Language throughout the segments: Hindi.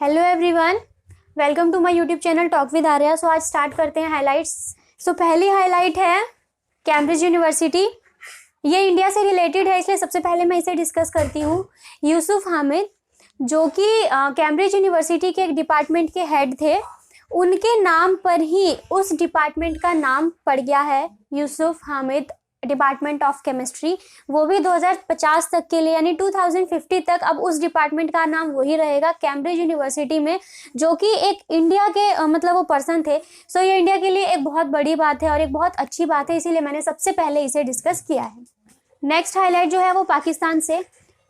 Hello everyone, welcome to my YouTube channel talk with Arya. So आज स्टार्ट करते हैं हाइलाइट्स। सो पहली हाईलाइट है कैम्ब्रिज यूनिवर्सिटी। ये इंडिया से रिलेटेड है, इसलिए सबसे पहले मैं इसे डिस्कस करती हूँ। यूसुफ हामिद, जो कि कैम्ब्रिज यूनिवर्सिटी के एक डिपार्टमेंट के हेड थे, उनके नाम पर ही उस डिपार्टमेंट का नाम पड़ गया है Yusuf Hamid department of chemistry. वो भी 2050 तक के लिए, यानी 2050 तक अब उस डिपार्टमेंट का नाम वही रहेगा कैम्ब्रिज यूनिवर्सिटी में, जो कि एक इंडिया के मतलब वो पर्सन थे। सो ये इंडिया के लिए एक बहुत बड़ी बात है और एक बहुत अच्छी बात है, इसीलिए मैंने सबसे पहले इसे डिस्कस किया है। नेक्स्ट हाईलाइट जो है वो पाकिस्तान से।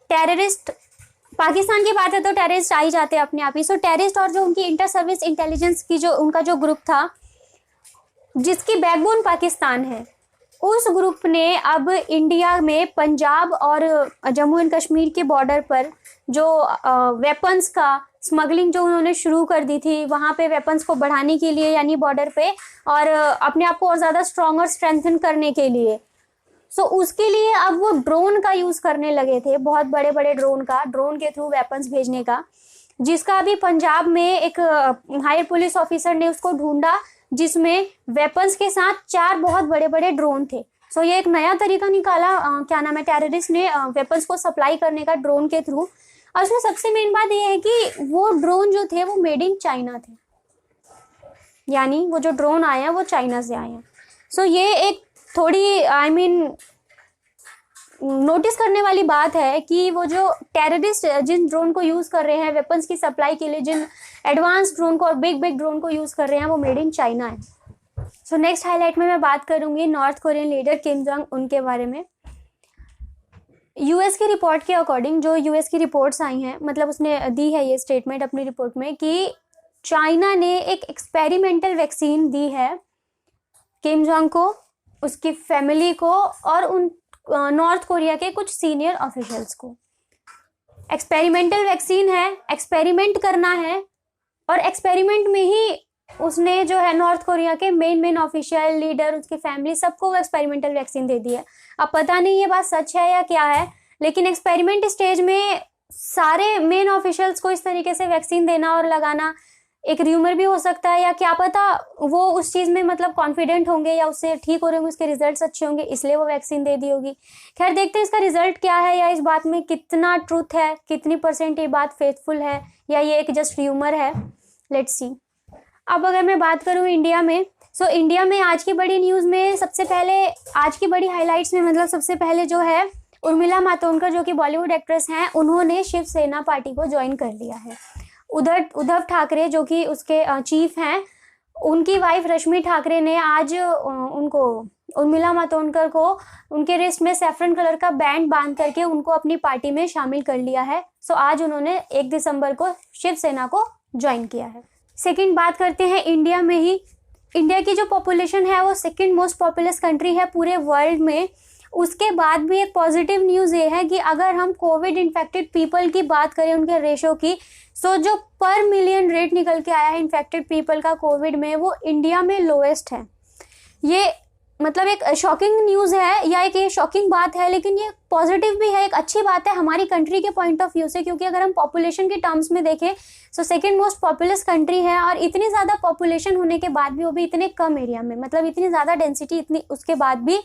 टेररिस्ट, पाकिस्तान की बात है तो टेररिस्ट आ ही जाते हैं अपने आप ही। सो टेररिस्ट और जो उनकी इंटर सर्विस इंटेलिजेंस की जो उनका जो ग्रुप था, जिसकी बैकबोन पाकिस्तान है, उस ग्रुप ने अब इंडिया में पंजाब और जम्मू एंड कश्मीर के बॉर्डर पर जो वेपन्स का स्मगलिंग जो उन्होंने शुरू कर दी थी, वहाँ पे वेपन्स को बढ़ाने के लिए, यानी बॉर्डर पे, और अपने आप को और ज़्यादा स्ट्रॉन्ग और स्ट्रेंथन करने के लिए। सो उसके लिए अब वो ड्रोन का यूज़ करने लगे थे, बहुत बड़े बड़े ड्रोन के थ्रू वेपन्स भेजने का, जिसका अभी पंजाब में एक हायर पुलिस ऑफिसर ने उसको ढूंढा, जिसमें वेपन्स के साथ 4 बहुत बड़े बड़े ड्रोन थे। सो ये एक नया तरीका निकाला, क्या नाम है, टेररिस्ट ने वेपन्स को सप्लाई करने का ड्रोन के थ्रू। और उसमें सबसे मेन बात ये है कि वो ड्रोन जो थे वो मेड इन चाइना थे, यानी वो जो ड्रोन आए हैं वो चाइना से आए हैं। सो ये एक थोड़ी नोटिस करने वाली बात है कि वो जो टेररिस्ट जिन ड्रोन को यूज़ कर रहे हैं वेपन्स की सप्लाई के लिए, जिन एडवांस ड्रोन को और बिग ड्रोन को यूज़ कर रहे हैं, वो मेड इन चाइना है। सो नेक्स्ट हाईलाइट में मैं बात करूंगी north Korean leader Kim Jong Un के बारे में। यूएस की रिपोर्ट के अकॉर्डिंग, जो यूएस की रिपोर्ट्स आई हैं, मतलब उसने दी है ये स्टेटमेंट अपनी रिपोर्ट में कि चाइना ने एक एक्सपेरिमेंटल वैक्सीन दी है किम जोंग को, उसकी फैमिली को और उन नॉर्थ कोरिया के कुछ सीनियर ऑफिशियल्स को। एक्सपेरिमेंटल वैक्सीन है, एक्सपेरिमेंट करना है, और एक्सपेरिमेंट में ही उसने जो है नॉर्थ कोरिया के मेन ऑफिशियल लीडर, उसकी फैमिली, सबको वो एक्सपेरिमेंटल वैक्सीन दे दी है। अब पता नहीं ये बात सच है या क्या है, लेकिन एक्सपेरिमेंट स्टेज में सारे मेन ऑफिशियल्स को इस तरीके से वैक्सीन देना और लगाना एक र्यूमर भी हो सकता है, या क्या पता वो उस चीज़ में मतलब कॉन्फिडेंट होंगे या उससे ठीक हो रहे होंगे, उसके रिजल्ट्स अच्छे होंगे, इसलिए वो वैक्सीन दे दी होगी। खैर, देखते हैं इसका रिजल्ट क्या है, या इस बात में कितना ट्रूथ है, कितनी परसेंट ये बात फेथफुल है, या ये एक जस्ट र्यूमर है। Let's see. अब अगर मैं बात करूँ इंडिया में, सो इंडिया में आज की बड़ी न्यूज़ में सबसे पहले, आज की बड़ी हाईलाइट्स में मतलब सबसे पहले जो है उर्मिला मातोंडकर, जो कि बॉलीवुड एक्ट्रेस हैं, उन्होंने शिवसेना पार्टी को ज्वाइन कर लिया है। उधर उद्धव ठाकरे, जो कि उसके चीफ हैं, उनकी वाइफ रश्मि ठाकरे ने आज उनको, उर्मिला मातोंडकर को, उनके रिस्ट में सैफरन कलर का बैंड बांध करके उनको अपनी पार्टी में शामिल कर लिया है। सो आज उन्होंने 1 दिसंबर को शिवसेना को ज्वाइन किया है। सेकंड बात करते हैं इंडिया में ही। इंडिया की जो पॉपुलेशन है वो सेकंड मोस्ट पॉपुलस कंट्री है पूरे वर्ल्ड में। उसके बाद भी एक पॉजिटिव न्यूज़ ये है कि अगर हम कोविड इन्फेक्टेड पीपल की बात करें, उनके रेशो की, सो जो पर मिलियन रेट निकल के आया है इन्फेक्टेड पीपल का कोविड में, वो इंडिया में लोएस्ट है। ये मतलब एक शॉकिंग न्यूज़ है, या एक ये शॉकिंग बात है, लेकिन ये पॉजिटिव भी है, एक अच्छी बात है हमारी कंट्री के पॉइंट ऑफ व्यू से, क्योंकि अगर हम पॉपुलेशन के टर्म्स में देखें, so second most populous country है, और इतनी ज़्यादा पॉपुलेशन होने के बाद भी, वो भी इतने कम एरिया में, मतलब इतनी ज़्यादा डेंसिटी, इतनी उसके बाद भी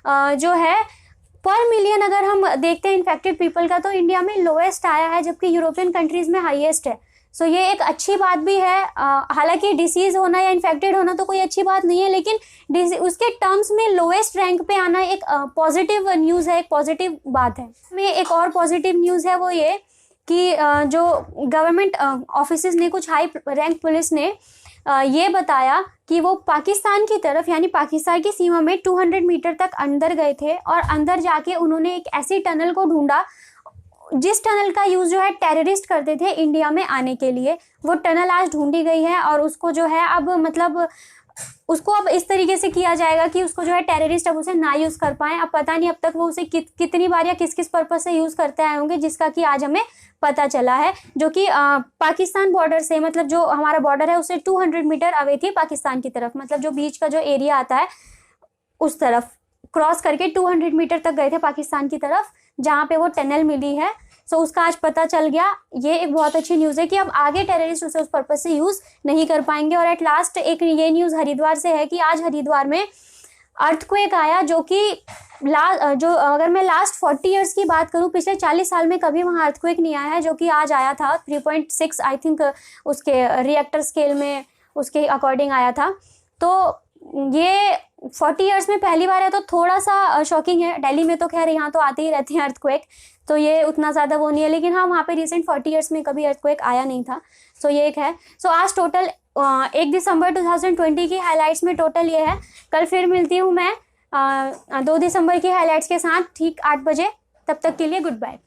जो है पर मिलियन अगर हम देखते हैं इन्फेक्टेड पीपल का, तो इंडिया में लोएस्ट आया है, जबकि यूरोपियन कंट्रीज़ में हाईएस्ट है। सो ये एक अच्छी बात भी है। हालांकि डिसीज़ होना या इन्फेक्टेड होना तो कोई अच्छी बात नहीं है, लेकिन उसके टर्म्स में लोएस्ट रैंक पे आना एक पॉजिटिव न्यूज़ है, एक पॉजिटिव बात है। में एक और पॉजिटिव न्यूज़ है वो ये कि जो गवर्नमेंट ऑफिसेज ने, कुछ हाई रैंक पुलिस ने ये बताया कि वो पाकिस्तान की तरफ, यानी पाकिस्तान की सीमा में 200 मीटर तक अंदर गए थे, और अंदर जाके उन्होंने एक ऐसी टनल को ढूंढा जिस टनल का यूज़ जो है टेररिस्ट करते थे इंडिया में आने के लिए। वो टनल आज ढूंढी गई है, और उसको जो है अब मतलब उसको अब इस तरीके से किया जाएगा कि उसको जो है टेररिस्ट अब उसे ना यूज़ कर पाएँ। अब पता नहीं अब तक वो उसे कितनी बार या किस पर्पज़ से यूज़ करते आए होंगे, जिसका कि आज हमें पता चला है, जो कि पाकिस्तान बॉर्डर से, मतलब जो हमारा बॉर्डर है उससे 200 मीटर अवे थी पाकिस्तान की तरफ, मतलब जो बीच का जो एरिया आता है उस तरफ क्रॉस करके 200 मीटर तक गए थे पाकिस्तान की तरफ, जहाँ पे वो टनल मिली है। सो उसका आज पता चल गया। ये एक बहुत अच्छी न्यूज़ है कि अब आगे टेररिस्ट उसे उस पर्पज से यूज़ नहीं कर पाएंगे। और एट लास्ट एक ये न्यूज़ हरिद्वार से है कि आज हरिद्वार में अर्थक्वेक आया, जो कि अगर मैं लास्ट 40 ईयर्स की बात करूं, पिछले 40 साल में कभी वहाँ अर्थक्वेक नहीं आया है, जो कि आज आया था 3.6 आई थिंक उसके रिएक्टर स्केल में उसके अकॉर्डिंग आया था। तो ये 40 ईयर्स में पहली बार है, तो थोड़ा सा शॉकिंग है। दिल्ली में तो खैर यहाँ तो आते ही रहते हैं अर्थक्वेक, तो ये उतना ज़्यादा वो नहीं है, लेकिन हाँ वहाँ पे रिसेंट 40 ईयर्स में कभी अर्थक्वेक आया नहीं था। सो ये एक है। सो आज टोटल 1 दिसंबर 2020 की हाइलाइट्स में टोटल ये है। कल फिर मिलती हूँ मैं 2 दिसंबर की हाइलाइट्स के साथ ठीक 8 बजे। तब तक के लिए गुड बाय।